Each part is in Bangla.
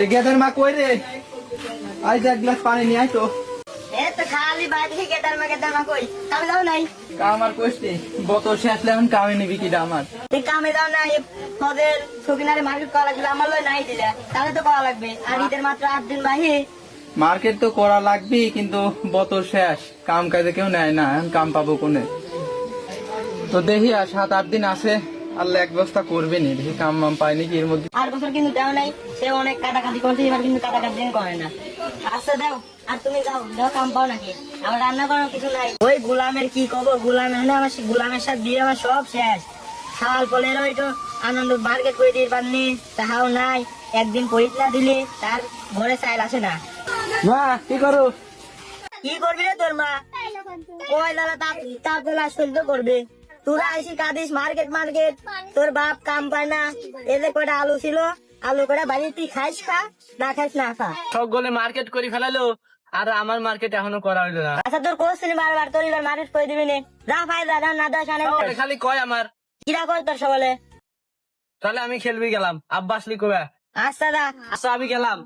এই গেদার মা কই রে? আই যা এক গ্লাস পানি নিয়ে আয় তো। এ তো খালি বাইরে থেকে গেদার মা কই কামে যাও নাই? কাম আর কইছি বোতল শেষ এখন কামে নিবি কি আমার? তুই কামে যাও না তোদের সকিনারে মার্কেট করা লাগবে আমার লয় নাই দিলা তাহলে তো করা লাগবে আর ঈদের মাত্র 8 দিন বাহি মার্কেট তো করা লাগবে কিন্তু বোতল শেষ কাম কাজে কেউ নেয় না এখন কাম পাবো কোনে? তো দেখি আর 7-8 দিন আছে আল্লাহ এক বস্তা করবে নি দেখি কাম মাম পাইনি কি এর মধ্যে। আর বছর কিন্তু দেও নাই সে অনেক কাটাকাটি করছে এবার কিন্তু কাটাকাটি করে না। আচ্ছা দাও আর তুমি যাও দাও কাম পাও নাকি আমার রান্না করার কিছু নাই। ওই গোলামের কি কব গোলাম এনে আমার গোলামের সাথে দিয়ে আমার সব শেষ সাল পলের ওই তো আনন্দ মার্কেট করে দিয়ে পারনি তাহাও নাই একদিন পরীক্ষা দিলে তার ঘরে চাইল আসে না। মা কি করো? কি করবি রে তোর মা? ওই দাদা তাপ বেলা সহ্য করবে তোরা আইসি কাঁদিস মার্কেট মার্কেট তোর বাপ কাম পায় না এদের কটা আলু ছিল আলু করে বাড়ি তুই খাইস খা না খাইস না খা। সব গলে মার্কেট করে ফেলালো আর আমার মার্কেট এখনো করা হইলো না। আচ্ছা তোর কোশ্চেন বারবার তোর এবার মার্কেট করে দিবি নে যা ফায়দা যা না দাস আনে খালি কয় আমার কিরা কর তোর সবলে। তাহলে আমি খেলবি গেলাম আব্বাসলি কবে? আচ্ছা দা আচ্ছা আমি গেলাম।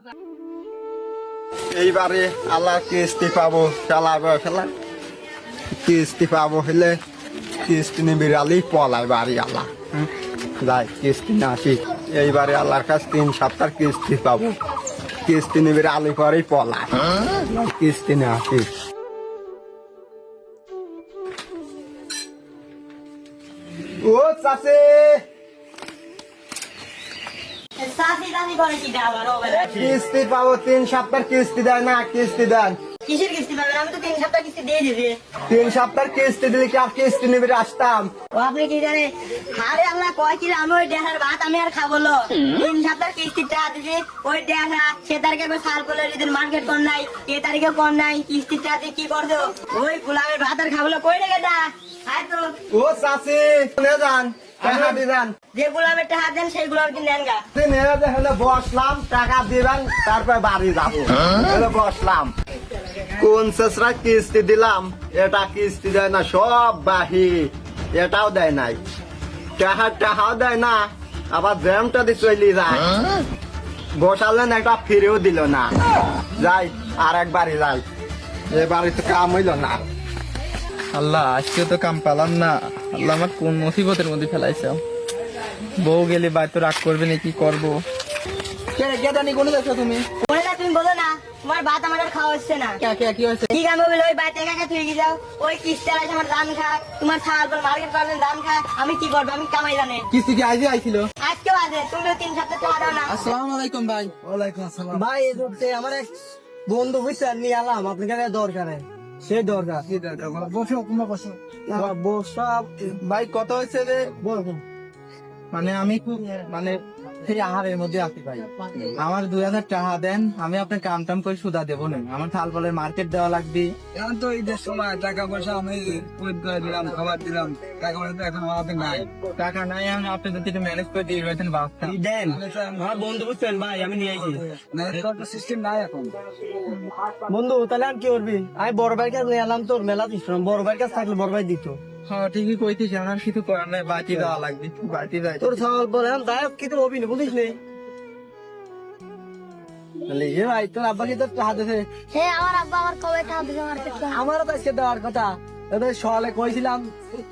এইবারে আল্লাহ কিস্তি পাবো চালাবো খেলা কিস্তি পাবো হলে কিস্তি নিবি আলি পলাই বাড়ি আল্লাহ যাই কিস্তি না আসি এইবারে আল্লাহর কাছে 3 সপ্তাহ কিস্তি পাবো কিস্তি নিবি আলি পরেই পলাই কিস্তি না আসি। ও চাষে সাথী দানি করে কি দাও ওবেলা কিস্তি পাবো 3 সপ্তাহ কিস্তি দেয় না কিস্তি দেন কিসের কিস্তি পাবেন আমি তো 3 সপ্তাহ কিস্তি দিয়ে দিবি 3 সপ্তাহ কিস্তি দিলে কি আর কিস্তি নিবি আসতাম। ও আপনি কি জানে আরে আল্লাহ কয় কি আমি ওই দেহার ভাত আমি আর খাবো লো 3 সপ্তাহ কিস্তি টাকা দিছি ওই দেহা সে তারিখে আমি সাল করে দিন মার্কেট কর নাই এ তারিখে কর নাই কিস্তি টাকা দিয়ে কি করছো ওই গোলামের ভাত আর খাবো কই রেখে দা আয় তো ও চাষি শুনে যান টাকা দিবেন যে গোলামের টাকা দেন সেই গোলাম কি নেন গা হলে বসলাম টাকা দিবেন তারপর বাড়ি যাবো হলে বসলাম কোন শেষরা কিস্তি দিলাম এটা কিস্তি দেয় না সব বাহি এটাও দেয় নাই টাকাও দেয় না আবার জ্যামটা দিয়ে চলি যায় বসালেন একটা ফিরেও দিল না যাই আর একবারই যাই এ বাড়িতে কাম হইল না। আল্লাহ আজকে তো কাম পেলাম না আল্লাহ আমার কোন মুসিবতের মধ্যে ফেলাইছে। বউ গেলে বাড়ি তো রাগ করবে না কি করবো? কেদানি কোনে যাচ্ছ তুমি? বলে না তুমি বলো না তোমার ভাত আমার আর খাওয়া হচ্ছে না কি হয়েছে? কি কাম বলে ওই বাড়িতে একা তুই কি যাও ওই কিস্তি আছে আমার ধান খা তোমার ছাড় পর মার্কেট করবেন ধান খা আমি কি করবো আমি কামাই জানে কিস্তি কি আজই আইছিল? আজকেও আছে তুমিও 3 সপ্তাহ টাকা দাও না। আসসালামু আলাইকুম ভাই। ওয়ালাইকুম আসসালাম ভাই আমার এক বন্ধু বুঝছেন নিয়ে আলাম আপনার কাছে দরকার সেই দরকার বসো তোমরা বসো বসা ভাই কত হয়েছে রে? বলুন মানে আমি খুব মানে সেই আহারের মধ্যে আছি ভাই আমার 2000 টাকা দেন আমি আপনার কাম টাম করে সুদা দেবো না আমার থাল বলে মার্কেট দেওয়া লাগবে। এখন তো ঈদের সময় টাকা পয়সা আমি ওয়েট করে দিলাম খাবার দিলাম টাকা পয়সা তো এখন আমাদের নাই টাকা নাই এখন আপনি যদি একটু ম্যানেজ করে দিয়ে রয়েছেন বাপটা দেন আমার বন্ধু বুঝছেন ভাই আমি নিয়ে আইছি সিস্টেম নাই এখন বন্ধু তাহলে আমি কি করবি আমি বড় ভাইয়ের কাছে নিয়ে এলাম তোর মেলা দিস বড় ভাইয়ের কাছে থাকলে বড় ভাই দিত। হ্যাঁ ঠিকই কইতিস আমার কিছু করার নাই বাকি দেওয়া লাগবে বাকি যাই তোর সওয়াল বলে দায়ক কি তো হবি না বুঝিস নে ভাই তোর আব্বা কি তোর টাকা দিয়েছে? হ্যাঁ আমার আব্বা আমার কবে টাকা দিবে মার্কেট আমারও তো আজকে দেওয়ার কথা এবার সকালে কইছিলাম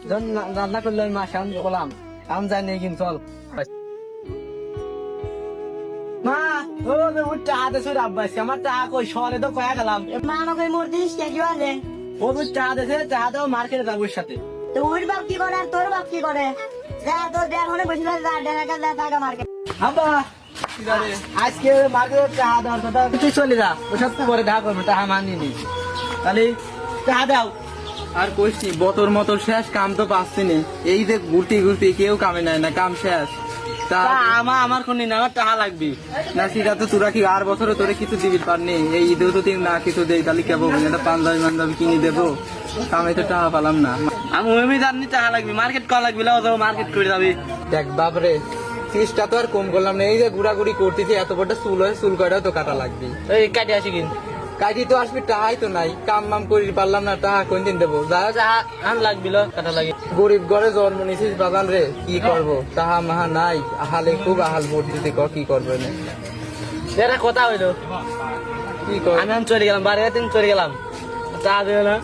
যখন রান্না করলে আমি মাসে আমি বললাম আমি জানি কিন্তু চল মা ও টাকা দিয়েছে আব্বা আমার টাকা কই সকালে তো কয়া গেলাম মা আমাকে মূর্তি কি আছে ও টাকা দিয়েছে টাকা দেওয়া মার্কেটে যাবো ওর সাথে তো ওর বাপ কি করে আর তোর বাপ কি করে যা তোর দেড় হলে বসে টাকা মার্কেট আব্বা আজকে মার্কেটে টাকা দেওয়ার কথা তুই চলে যা ওর সাথে পরে দেখা করবো টাকা মানিয়ে নি তাহলে টাকা দাও আর কইছি বতর মতর শেষ কাম তো পাচ্ছি না এই যে ঘুরতে কেউ কামে নেয় না কাম শেষ তা আমার কোন দিন আমার টাকা লাগবে না সেটা তো তোরা কি আর বছরে তোরে কিছু দিবি পারনি এই ঈদেও তো না কিছু দেই তাহলে কেবল একটা পাঞ্জাবি মাঞ্জাবি কিনে দেবো কামে তো টাকা পালাম না আমি ওই জানি টাকা লাগবে মার্কেট করা লাগবে মার্কেট করে যাবি দেখ বাপরে চেষ্টা তো আর কম করলাম না এই যে ঘুরাঘুরি করতেছি এত বড় চুল হয় চুল কয়টাও তো কাটা লাগবে এই কাটে আসি কিন্তু কাজে তো আসবি টাকাই তো নাই কাম মাম করি পারলাম না টাকা কোন দিন দেবো যা আন লাগবিল কাটা লাগে গরিব ঘরে জন্ম নিছিস বাগান রে কি করবো তাহা মাহা নাই আহালে খুব আহাল ভোট দিতে কি করবে না এটা কথা হইলো কি কর আমি চলে গেলাম বাড়ি চলে গেলাম চা দিও না